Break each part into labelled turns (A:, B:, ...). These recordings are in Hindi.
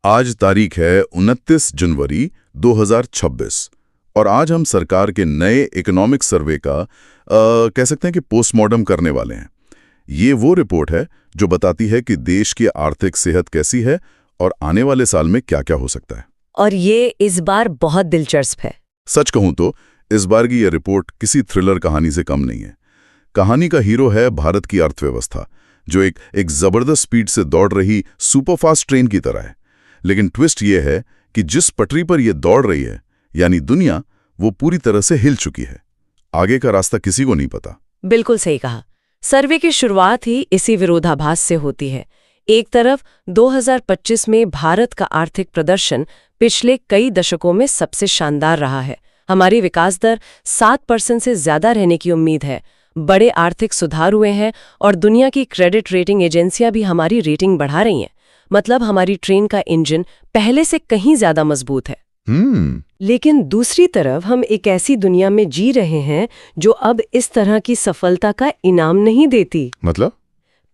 A: आज तारीख है 29 जनवरी 2026 और आज हम सरकार के नए इकोनॉमिक सर्वे का कह सकते हैं कि पोस्टमार्टम करने वाले हैं। ये वो रिपोर्ट है जो बताती है कि देश की आर्थिक सेहत कैसी है और आने वाले साल में क्या-क्या हो सकता है।
B: और ये इस बार बहुत दिलचस्प है।
A: सच कहूं तो इस बार की यह रिपोर्ट किसी थ्रिलर कहानी से कम नहीं है। कहानी का हीरो है भारत की अर्थव्यवस्था, जो एक जबरदस्त स्पीड से दौड़ रही सुपरफास्ट ट्रेन की तरह है। लेकिन ट्विस्ट ये है कि जिस पटरी पर यह दौड़ रही है, यानी दुनिया, वो पूरी तरह से हिल चुकी है। आगे का रास्ता किसी को नहीं पता।
B: बिल्कुल सही कहा। सर्वे की शुरुआत ही इसी विरोधाभास से होती है। एक तरफ 2025 में भारत का आर्थिक प्रदर्शन पिछले कई दशकों में सबसे शानदार रहा है। हमारी विकास दर 7% से ज्यादा रहने की उम्मीद है। बड़े आर्थिक सुधार हुए हैं और दुनिया की क्रेडिट रेटिंग एजेंसियां भी हमारी रेटिंग बढ़ा रही हैं। मतलब हमारी ट्रेन का इंजन पहले से कहीं ज्यादा मजबूत है। लेकिन दूसरी तरफ हम एक ऐसी दुनिया में जी रहे हैं जो अब इस तरह की सफलता का इनाम नहीं देती।
A: मतलब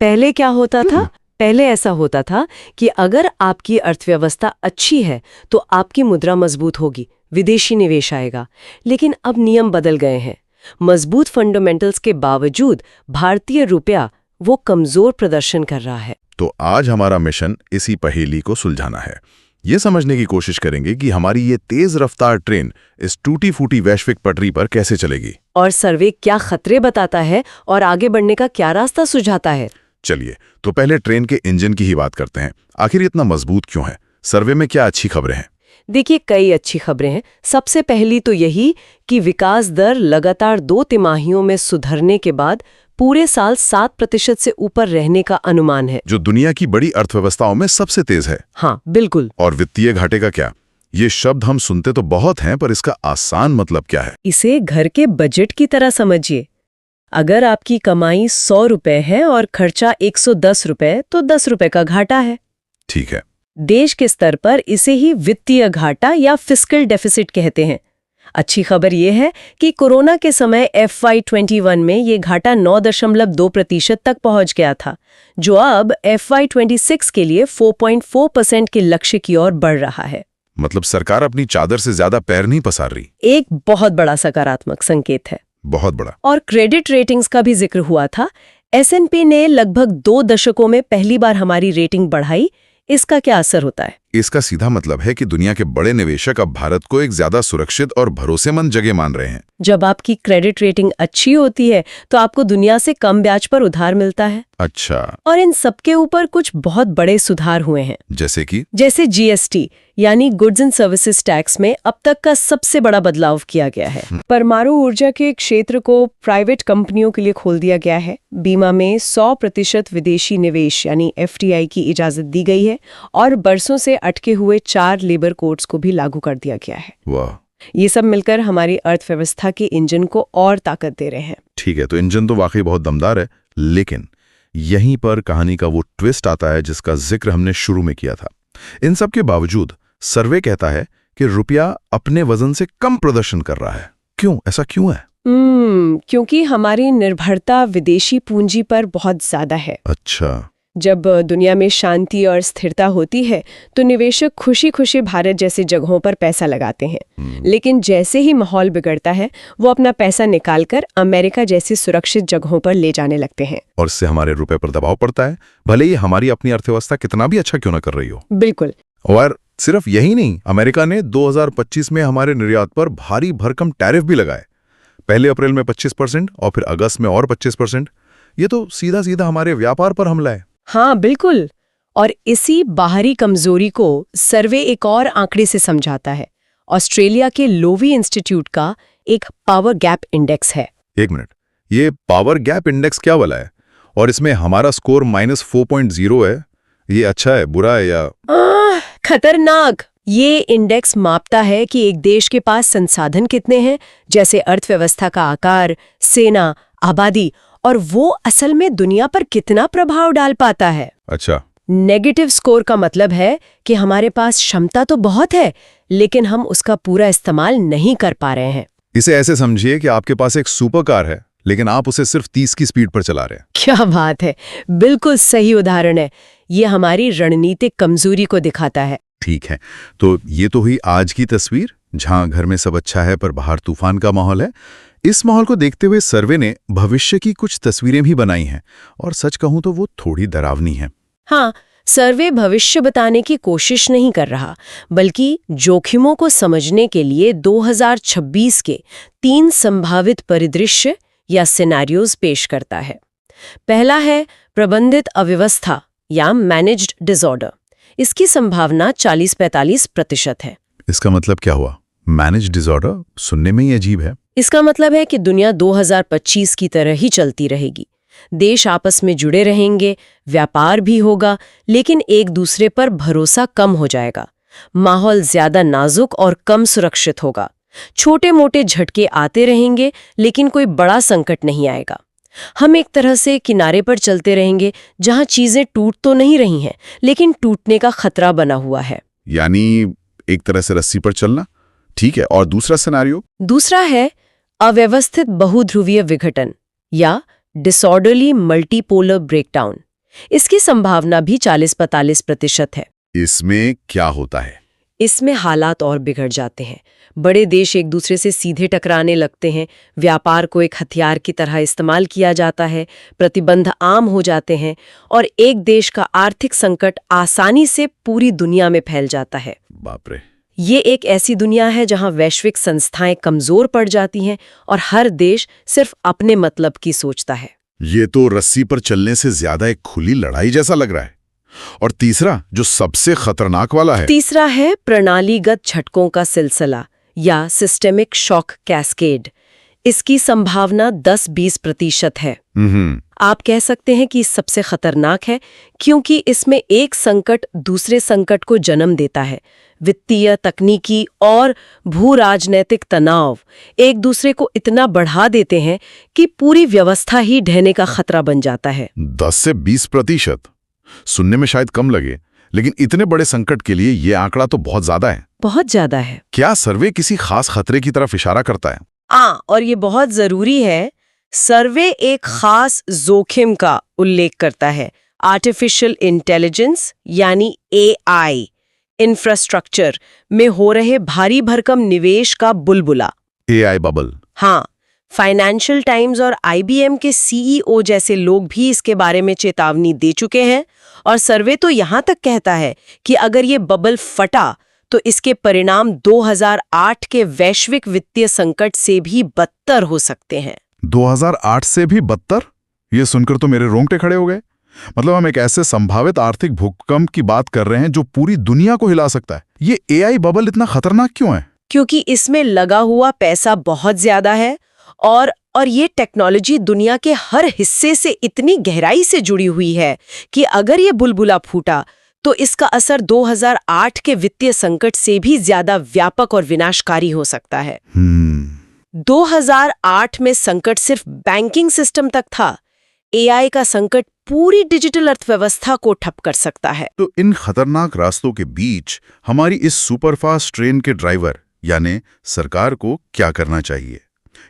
B: पहले क्या होता था? पहले ऐसा होता था कि अगर आपकी अर्थव्यवस्था अच्छी है तो आपकी मुद्रा मजबूत होगी, विदेशी निवेश आएगा। लेकिन अब नियम बदल गए हैं। मजबूत फंडामेंटल्स के बावजूद भारतीय रुपया वो कमजोर प्रदर्शन कर रहा है।
A: तो आज हमारा मिशन इसी पहेली को सुलझाना है। ये समझने की कोशिश करेंगे कि हमारी ये तेज रफ्तार ट्रेन इस टूटी फूटी वैश्विक पटरी पर कैसे चलेगी,
B: और सर्वे क्या खतरे बताता है और आगे बढ़ने का क्या रास्ता सुझाता है।
A: चलिए तो पहले ट्रेन के इंजन की ही बात करते हैं। आखिर इतना मजबूत क्यों है? सर्वे में क्या अच्छी खबरें हैं?
B: देखिए, कई अच्छी खबरें हैं। सबसे पहली तो यही कि विकास दर लगातार 2 तिमाहियों में सुधरने के बाद पूरे साल 7% से ऊपर रहने का अनुमान है,
A: जो दुनिया की बड़ी अर्थव्यवस्थाओं में सबसे तेज है।
B: हाँ, बिल्कुल।
A: और वित्तीय घाटे का क्या? ये शब्द हम सुनते तो बहुत हैं, पर इसका आसान मतलब क्या है?
B: इसे घर के बजट की तरह समझिए। अगर आपकी कमाई 100 रुपए है और खर्चा 110 रुपए, तो 10 रुपए का घाटा है।
A: ठीक है।
B: देश के स्तर पर इसे ही वित्तीय घाटा या फिस्कल डेफिसिट कहते हैं। अच्छी खबर यह है कि कोरोना के समय FY21 में ये घाटा 9.2% तक पहुंच गया था, जो अब FY26 के लिए 4.4% के लक्ष्य की ओर बढ़ रहा है।
A: मतलब सरकार अपनी चादर से ज्यादा पैर नहीं पसार रही।
B: एक बहुत बड़ा सकारात्मक संकेत है।
A: बहुत बड़ा।
B: और क्रेडिट रेटिंग्स का भी जिक्र हुआ था। S&P ने लगभग 2 दशकों में पहली बार हमारी रेटिंग बढ़ाई। इसका क्या असर होता है?
A: इसका सीधा मतलब है कि दुनिया के बड़े निवेशक अब भारत को एक ज्यादा सुरक्षित और भरोसेमंद जगह मान रहे हैं।
B: जब आपकी क्रेडिट रेटिंग अच्छी होती है तो आपको दुनिया से कम ब्याज पर उधार मिलता है।
A: अच्छा।
B: और इन सबके ऊपर कुछ बहुत बड़े सुधार हुए हैं। जैसे GST यानी गुड्स एंड सर्विसेज टैक्स में अब तक का सबसे बड़ा बदलाव किया गया है। परमाणु ऊर्जा के क्षेत्र को प्राइवेट कंपनियों के लिए खोल दिया गया है। बीमा में 100% विदेशी निवेश यानी FDI की इजाजत दी गई है और बरसों से अटके हुए 4 लेबर कोड्स को भी लागू कर दिया गया है।
A: वाह।
B: ये सब मिलकर हमारी अर्थव्यवस्था के इंजन को और ताकत दे रहे हैं।
A: ठीक है, तो इंजन तो वाकई बहुत दमदार है, लेकिन यहीं पर कहानी का वो ट्विस्ट आता है जिसका जिक्र हमने शुरू में किया था। इन सब के बावजूद सर्वे कहता है कि रुपया अपने वजन से कम प्रदर्शन कर रहा है। क्यों? ऐसा क्यों है?
B: क्योंकि हमारी निर्भरता विदेशी पूंजी पर बहुत ज्यादा है।
A: अच्छा।
B: जब दुनिया में शांति और स्थिरता होती है तो निवेशक खुशी खुशी भारत जैसी जगहों पर पैसा लगाते हैं। लेकिन जैसे ही माहौल बिगड़ता है, वो अपना पैसा निकालकर अमेरिका जैसी सुरक्षित जगहों पर ले जाने लगते हैं।
A: और इससे हमारे रुपए पर दबाव पड़ता है, भले ही हमारी अपनी अर्थव्यवस्था कितना भी अच्छा क्यों ना कर रही हो।
B: बिल्कुल।
A: और सिर्फ यही नहीं, अमेरिका ने 2025 में हमारे निर्यात पर भारी भरकम टैरिफ भी लगाए। पहले अप्रैल में 25% और फिर अगस्त में और 25%। ये तो सीधा सीधा हमारे व्यापार पर हमला है।
B: हाँ, बिल्कुल। और इसी बाहरी कमजोरी को सर्वे एक और आंकड़े से समझाता है। ऑस्ट्रेलिया के लोवी इंस्टीट्यूट का एक पावर गैप इंडेक्स है।
A: एक मिनट, ये पावर गैप इंडेक्स क्या वाला है? और इसमें हमारा स्कोर -4.0 है। ये अच्छा है, बुरा है या
B: खतरनाक? ये इंडेक्स मापता है कि एक देश के पास संसाधन कितने हैं, जैसे अर्थव्यवस्था का आकार, सेना, आबादी, और वो असल में दुनिया पर कितना प्रभाव डाल पाता है।
A: अच्छा।
B: नेगेटिव स्कोर का मतलब है कि हमारे पास क्षमता तो बहुत है, लेकिन हम उसका पूरा इस्तेमाल नहीं कर पा रहे हैं।
A: इसे ऐसे समझिए कि आपके पास एक सुपर कार है, लेकिन आप उसे सिर्फ 30 की स्पीड पर चला रहे हैं।
B: क्या बात है, बिल्कुल सही उदाहरण है। ये हमारी रणनीतिक कमजोरी को दिखाता है।
C: ठीक है, तो ये तो हुई आज की तस्वीर, जहां घर में सब अच्छा है पर बाहर तूफान का माहौल है। इस माहौल को देखते हुए सर्वे ने भविष्य की कुछ तस्वीरें भी बनाई हैं, और सच कहूं तो वो थोड़ी डरावनी हैं।
B: हाँ, सर्वे भविष्य बताने की कोशिश नहीं कर रहा, बल्कि जोखिमों को समझने के लिए 2026 के 3 संभावित परिदृश्य या सिनेरियोज पेश करता है। पहला है प्रबंधित अव्यवस्था या मैनेज्ड डिसऑर्डर। इसकी संभावना 40-45% है।
C: इसका मतलब क्या हुआ? मैनेज डिसऑर्डर सुनने में ही अजीब है।
B: इसका मतलब है कि दुनिया 2025 की तरह ही चलती रहेगी। देश आपस में जुड़े रहेंगे, व्यापार भी होगा, लेकिन एक दूसरे पर भरोसा कम हो जाएगा। माहौल ज्यादा नाजुक और कम सुरक्षित होगा। छोटे मोटे झटके आते रहेंगे, लेकिन कोई बड़ा संकट नहीं आएगा। हम एक तरह से किनारे पर चलते रहेंगे, जहां चीजें टूट तो नहीं रही हैं, लेकिन टूटने का खतरा बना हुआ है।
A: यानी एक तरह से रस्सी पर चलना। ठीक है, और दूसरा सिनेरियो?
B: दूसरा है अव्यवस्थित बहुध्रुवीय विघटन या डिसऑर्डरली मल्टीपोलर ब्रेकडाउन। इसकी संभावना भी 40-45% है।
A: इसमें क्या होता है?
B: इसमें हालात और बिगड़ जाते हैं। बड़े देश एक दूसरे से सीधे टकराने लगते हैं, व्यापार को एक हथियार की तरह इस्तेमाल किया जाता है, प्रतिबंध आम हो जाते हैं और एक देश का आर्थिक संकट आसानी से पूरी दुनिया में फैल जाता है।
A: बाप रे!
B: ये एक ऐसी दुनिया है जहां वैश्विक संस्थाएं कमजोर पड़ जाती हैं और हर देश सिर्फ अपने मतलब की सोचता है।
A: ये तो रस्सी पर चलने से ज्यादा एक खुली लड़ाई जैसा लग रहा है। और तीसरा, जो सबसे खतरनाक वाला है?
B: तीसरा है प्रणालीगत झटकों का सिलसिला या सिस्टेमिक शॉक कैस्केड। इसकी संभावना 10-20% है। आप कह सकते हैं कि सबसे खतरनाक है, क्योंकि इसमें एक संकट दूसरे संकट को जन्म देता है। वित्तीय, तकनीकी और भू-राजनैतिक तनाव एक दूसरे को इतना बढ़ा देते हैं कि पूरी व्यवस्था ही ढहने का खतरा बन जाता है।
A: 10 से 20%? सुनने में शायद कम लगे, लेकिन इतने बड़े संकट के लिए ये आंकड़ा तो बहुत ज्यादा है।
B: बहुत ज्यादा है।
A: क्या सर्वे किसी खास खतरे की तरफ इशारा करता है?
B: और ये बहुत जरूरी है, सर्वे एक खास जोखिम का उल्लेख करता है। आर्टिफिशियल इंटेलिजेंस यानी AI इंफ्रास्ट्रक्चर में हो रहे भारी भरकम निवेश का बुलबुला।
A: AI bubble.
B: हाँ, फाइनेंशियल टाइम्स और IBM के CEO जैसे लोग भी इसके बारे में चेतावनी दे चुके हैं, और सर्वे तो यहां तक कहता है कि अगर ये बबल फटा तो इसके परिणाम 2008 के वैश्विक वित्तीय संकट से भी बदतर हो सकते हैं।
A: 2008 से भी बदतर? ये सुनकर तो मेरे रोंगटे खड़े हो गए। मतलब हम एक ऐसे संभावित आर्थिक भूकंप की बात कर रहे हैं जो पूरी दुनिया को हिला सकता है। ये AI बबल इतना खतरनाक क्यों है?
B: क्योंकि इसमें लगा हुआ पैसा बहुत ज्यादा है और ये टेक्नोलॉजी दुनिया के हर हिस्से से इतनी गहराई से जुड़ी हुई है कि अगर ये बुलबुला फूटा तो इसका असर 2008 के वित्तीय संकट से भी ज्यादा व्यापक और विनाशकारी हो सकता है। 2008 में संकट सिर्फ बैंकिंग सिस्टम तक था। AI का संकट पूरी डिजिटल अर्थव्यवस्था को ठप कर सकता है।
A: तो इन खतरनाक रास्तों के बीच हमारी इस सुपरफास्ट ट्रेन के ड्राइवर यानी सरकार को क्या करना चाहिए?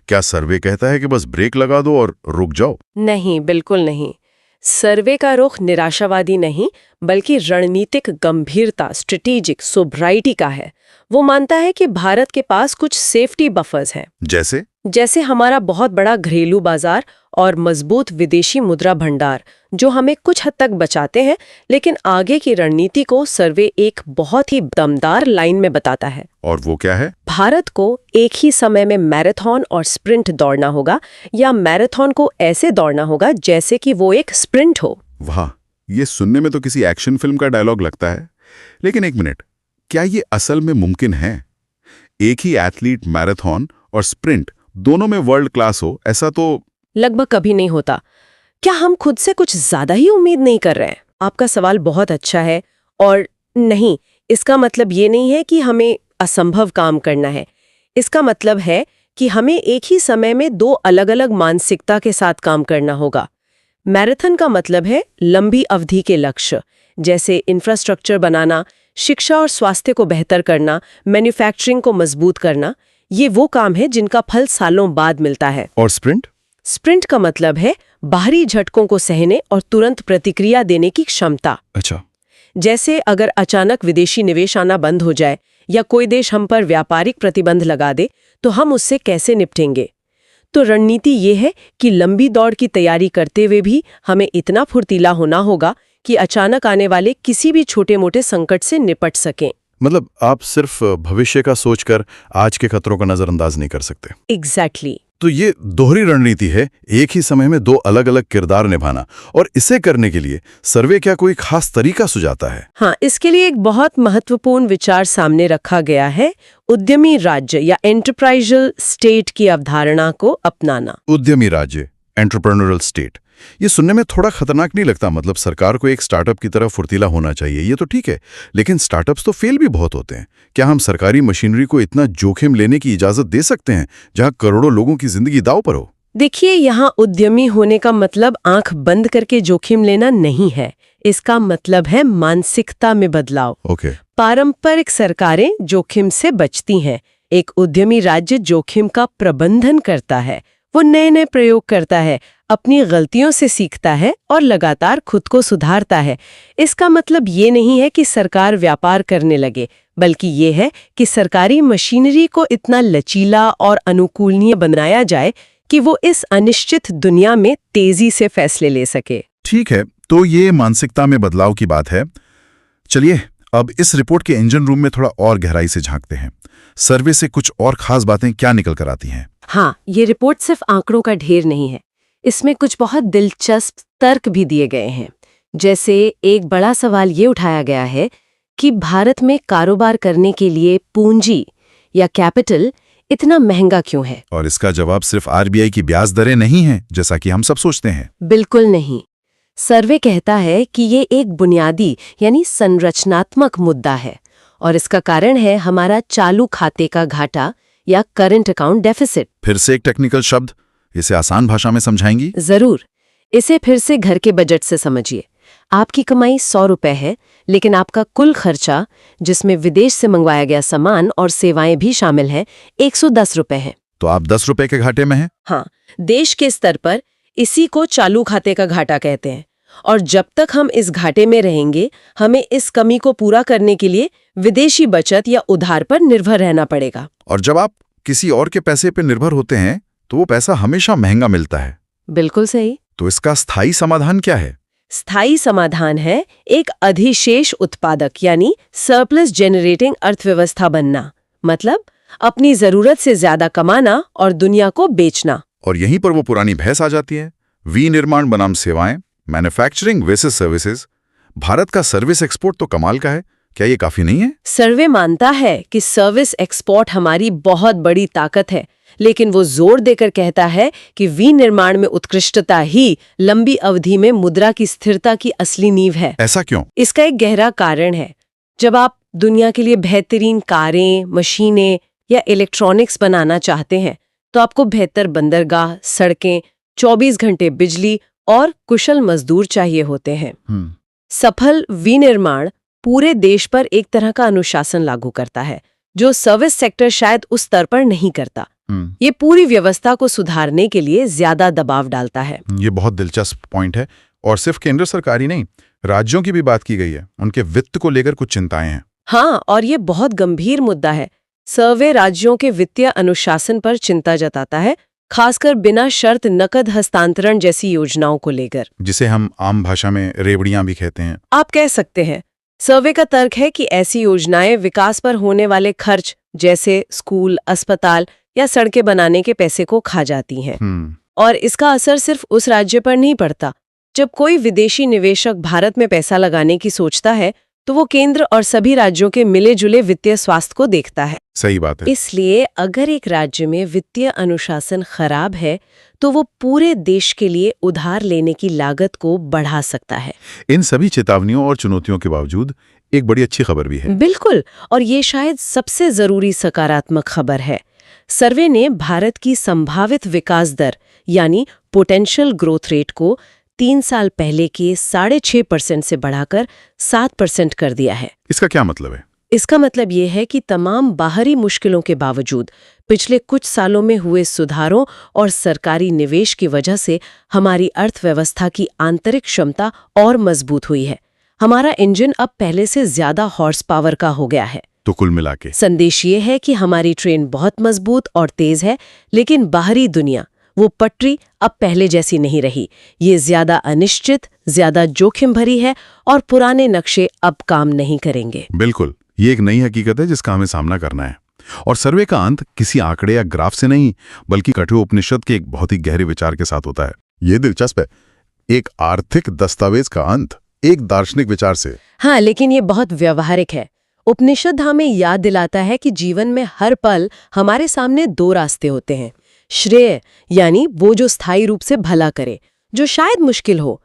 A: क्या सर्वे कहता है कि बस ब्रेक लगा दो और रुक जाओ?
B: नहीं, बिल्कुल नहीं। सर्वे का रुख निराशावादी नहीं, बल्कि रणनीतिक गंभीरता, स्ट्रेटेजिक सोब्राइटी का है। वो मानता है कि भारत के पास कुछ सेफ्टी बफर्स हैं। जैसे हमारा बहुत बड़ा घरेलू बाजार और मजबूत विदेशी मुद्रा भंडार, जो हमें कुछ हद तक बचाते हैं, लेकिन आगे की रणनीति को सर्वे एक बहुत ही दमदार लाइन में बताता है।
A: और वो क्या है?
B: भारत को एक ही समय में मैराथन और स्प्रिंट दौड़ना होगा, या मैराथन को ऐसे दौड़ना होगा जैसे कि वो एक स्प्रिंट हो।
A: वाह, ये सुनने में तो किसी एक्शन फिल्म का डायलॉग लगता है। लेकिन एक मिनट, क्या ये असल में मुमकिन है? एक ही एथलीट मैराथन और स्प्रिंट दोनों में वर्ल्ड क्लास हो, ऐसा तो
B: लगभग कभी नहीं होता। क्या हम खुद से कुछ ज्यादा ही उम्मीद नहीं कर रहे हैं? आपका सवाल बहुत अच्छा है, और नहीं, इसका मतलब ये नहीं है कि हमें असंभव काम करना है। इसका मतलब है कि हमें एक ही समय में 2 अलग-अलग मानसिकता के साथ काम करना होगा। मैराथन का मतलब है लंबी अवधि के लक्ष्य, जैसे इंफ्रास्ट्रक्चर बनाना, शिक्षा और स्वास्थ्य को बेहतर करना, मैन्युफैक्चरिंग को मजबूत करना। ये वो काम है जिनका फल सालों बाद मिलता है।
A: और स्प्रिंट
B: का मतलब है बाहरी झटकों को सहने और तुरंत प्रतिक्रिया देने की क्षमता।
A: अच्छा।
B: जैसे अगर अचानक विदेशी निवेश आना बंद हो जाए या कोई देश हम पर व्यापारिक प्रतिबंध लगा दे तो हम उससे कैसे निपटेंगे। तो रणनीति ये है कि लंबी दौड़ की तैयारी करते हुए भी हमें इतना फुर्तीला होना होगा कि अचानक आने वाले किसी भी छोटे मोटे संकट से निपट सकें।
C: मतलब आप सिर्फ भविष्य का सोचकर आज के खतरों का नजरअंदाज नहीं कर सकते।
B: एग्जैक्टली।
C: तो ये दोहरी रणनीति है, एक ही समय में दो अलग अलग किरदार निभाना। और इसे करने के लिए सर्वे क्या कोई खास तरीका सुझाता है?
B: हाँ, इसके लिए एक बहुत महत्वपूर्ण विचार सामने रखा गया है, उद्यमी राज्य या एंटरप्राइजल स्टेट की अवधारणा को अपनाना।
C: उद्यमी राज्य, एंटरप्रेन्योरल स्टेट, ये सुनने में थोड़ा खतरनाक नहीं लगता? मतलब सरकार को एक स्टार्टअप की तरह फुर्तीला होना चाहिए, ये तो ठीक है, लेकिन स्टार्टअप्स तो फेल भी बहुत होते हैं। क्या हम सरकारी मशीनरी को इतना जोखिम लेने की इजाजत दे सकते हैं जहां करोड़ों लोगों की जिंदगी दांव पर हो?
B: देखिए, यहाँ उद्यमी होने का मतलब आंख बंद करके जोखिम लेना नहीं है। इसका मतलब है मानसिकता में बदलाव। पारंपरिक सरकारें जोखिम से बचती हैं, एक उद्यमी राज्य जोखिम का प्रबंधन करता है। वो नए नए प्रयोग करता है, अपनी गलतियों से सीखता है और लगातार खुद को सुधारता है। इसका मतलब ये नहीं है कि सरकार व्यापार करने लगे, बल्कि ये है कि सरकारी मशीनरी को इतना लचीला और अनुकूलनीय बनाया जाए कि वो इस अनिश्चित दुनिया में तेजी से फैसले ले सके।
C: ठीक है, तो ये मानसिकता में बदलाव की बात है। चलिए अब इस रिपोर्ट के इंजन रूम में थोड़ा और गहराई से झांकते हैं। सर्वे से कुछ और खास बातें क्या निकल कर आती हैं?
B: हाँ, ये रिपोर्ट सिर्फ आंकड़ों का ढेर नहीं है, इसमें कुछ बहुत दिलचस्प तर्क भी दिए गए हैं। जैसे एक बड़ा सवाल ये उठाया गया है कि भारत में कारोबार करने के लिए पूंजी या कैपिटल इतना महंगा क्यों है?
C: और इसका जवाब सिर्फ आरबीआई की ब्याज दरें नहीं है, जैसा कि हम सब सोचते हैं।
B: बिल्कुल नहीं। सर्वे कहता है कि ये एक बुनियादी यानी संरचनात्मक मुद्दा है और इसका कारण है हमारा चालू खाते का घाटा या करंट अकाउंट डेफिसिट।
C: फिर से एक टेक्निकल शब्द, इसे आसान भाषा में समझाएंगी?
B: जरूर। इसे फिर से घर के बजट से समझिए। आपकी कमाई 100 रुपए है, लेकिन आपका कुल खर्चा, जिसमें विदेश से मंगवाया गया सामान और सेवाएं भी शामिल हैं, 110 रुपए है।
C: तो आप 10 रुपए के घाटे में हैं?
B: हाँ, देश के स्तर पर इसी को चालू खाते का घाटा कहते हैं। और जब तक हम इस घाटे में रहेंगे, हमें इस कमी को पूरा करने के लिए विदेशी बचत या उधार पर निर्भर रहना पड़ेगा।
C: और जब आप किसी और के पैसे पर निर्भर होते हैं तो वो पैसा हमेशा महंगा मिलता है।
B: बिल्कुल सही।
C: तो इसका स्थायी समाधान क्या है?
B: स्थायी समाधान है एक अधिशेष उत्पादक यानी सरप्लस जेनरेटिंग अर्थव्यवस्था बनना। मतलब अपनी जरूरत से ज्यादा कमाना और दुनिया को बेचना।
C: और यहीं पर वो पुरानी बहस आ जाती है, विनिर्माण बनाम सेवाएं, मैन्युफैक्चरिंग वर्सेस सर्विसेज। भारत का सर्विस एक्सपोर्ट तो कमाल का है, क्या ये काफी नहीं है?
B: सर्वे मानता है कि सर्विस एक्सपोर्ट हमारी बहुत बड़ी ताकत है, लेकिन वो जोर देकर कहता है कि विनिर्माण में उत्कृष्टता ही लंबी अवधि में मुद्रा की स्थिरता की असली नींव है।
C: ऐसा क्यों?
B: इसका एक गहरा कारण है। जब आप दुनिया के लिए बेहतरीन कारें, मशीनें या इलेक्ट्रॉनिक्स बनाना चाहते हैं, तो आपको बेहतर बंदरगाह, सड़कें, 24 घंटे बिजली और कुशल मजदूर चाहिए होते हैं। सफल विनिर्माण पूरे देश पर एक तरह का अनुशासन लागू करता है, जो सर्विस सेक्टर शायद उस स्तर पर नहीं करता। ये पूरी व्यवस्था को सुधारने के लिए ज्यादा दबाव डालता है।
C: ये बहुत दिलचस्प पॉइंट है। और सिर्फ केंद्र सरकार ही नहीं, राज्यों की भी बात की गई है। उनके वित्त को लेकर कुछ चिंताएं हैं।
B: हाँ, और ये बहुत गंभीर मुद्दा है। सर्वे राज्यों के वित्तीय अनुशासन पर चिंता जताता है, खासकर बिना शर्त नकद हस्तांतरण जैसी योजनाओं को लेकर,
C: जिसे हम आम भाषा में रेवड़ियां भी कहते हैं।
B: आप कह सकते हैं। सर्वे का तर्क है कि ऐसी योजनाएं विकास पर होने वाले खर्च, जैसे स्कूल, अस्पताल या सड़कें बनाने के पैसे को खा जाती हैं। और इसका असर सिर्फ उस राज्य पर नहीं पड़ता। जब कोई विदेशी निवेशक भारत में पैसा लगाने की सोचता है, तो वो केंद्र और सभी राज्यों के मिले जुले वित्तीय स्वास्थ्य को देखता है।
C: सही बात है।
B: इसलिए अगर एक राज्य में वित्तीय अनुशासन खराब है, तो वो पूरे देश के लिए उधार लेने की लागत को बढ़ा सकता है।
C: इन सभी चेतावनियों और चुनौतियों के बावजूद एक बड़ी अच्छी खबर भी है।
B: बिल्कुल, और ये शायद सबसे जरूरी सकारात्मक खबर है। सर्वे ने भारत की संभावित विकास दर यानी पोटेंशियल ग्रोथ रेट को 3 साल पहले के 6.5% से बढ़ाकर 7% कर दिया है।
C: इसका क्या मतलब है?
B: इसका मतलब ये है कि तमाम बाहरी मुश्किलों के बावजूद पिछले कुछ सालों में हुए सुधारों और सरकारी निवेश की वजह से हमारी अर्थव्यवस्था की आंतरिक क्षमता और मजबूत हुई है। हमारा इंजन अब पहले से ज्यादा हॉर्स पावर का हो गया है।
C: तो कुल मिला के
B: संदेश ये है कि हमारी ट्रेन बहुत मजबूत और तेज है, लेकिन बाहरी दुनिया, वो पटरी अब पहले जैसी नहीं रही। ये ज्यादा अनिश्चित, ज्यादा जोखिम भरी है और पुराने नक्शे अब काम नहीं करेंगे।
C: बिल्कुल, ये एक नई हकीकत है जिसका हमें सामना करना है। और सर्वे का अंत किसी आंकड़े या ग्राफ से नहीं, बल्कि कठोपनिषद के एक बहुत ही गहरे विचार के साथ होता है।
A: ये दिलचस्प है, एक आर्थिक दस्तावेज का अंत एक दार्शनिक विचार से।
B: हाँ, लेकिन ये बहुत व्यवहारिक है। उपनिषद हमें याद दिलाता है कि जीवन में हर पल हमारे सामने दो रास्ते होते हैं। श्रेय यानी वो जो स्थायी रूप से भला करे, जो शायद मुश्किल हो,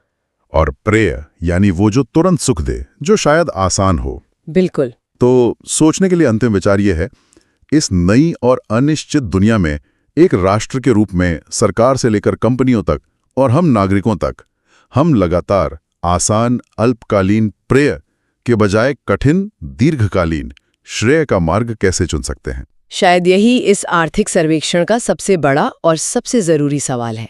A: और प्रेय यानी वो जो तुरंत सुख दे, जो शायद आसान हो।
B: बिल्कुल।
A: तो सोचने के लिए अंतिम विचार ये है, इस नई और अनिश्चित दुनिया में एक राष्ट्र के रूप में सरकार से लेकर कंपनियों तक और हम नागरिकों तक, हम लगातार आसान अल्पकालीन प्रेय के बजाय कठिन दीर्घकालीन श्रेय का मार्ग कैसे चुन सकते हैं?
B: शायद यही इस आर्थिक सर्वेक्षण का सबसे बड़ा और सबसे जरूरी सवाल है।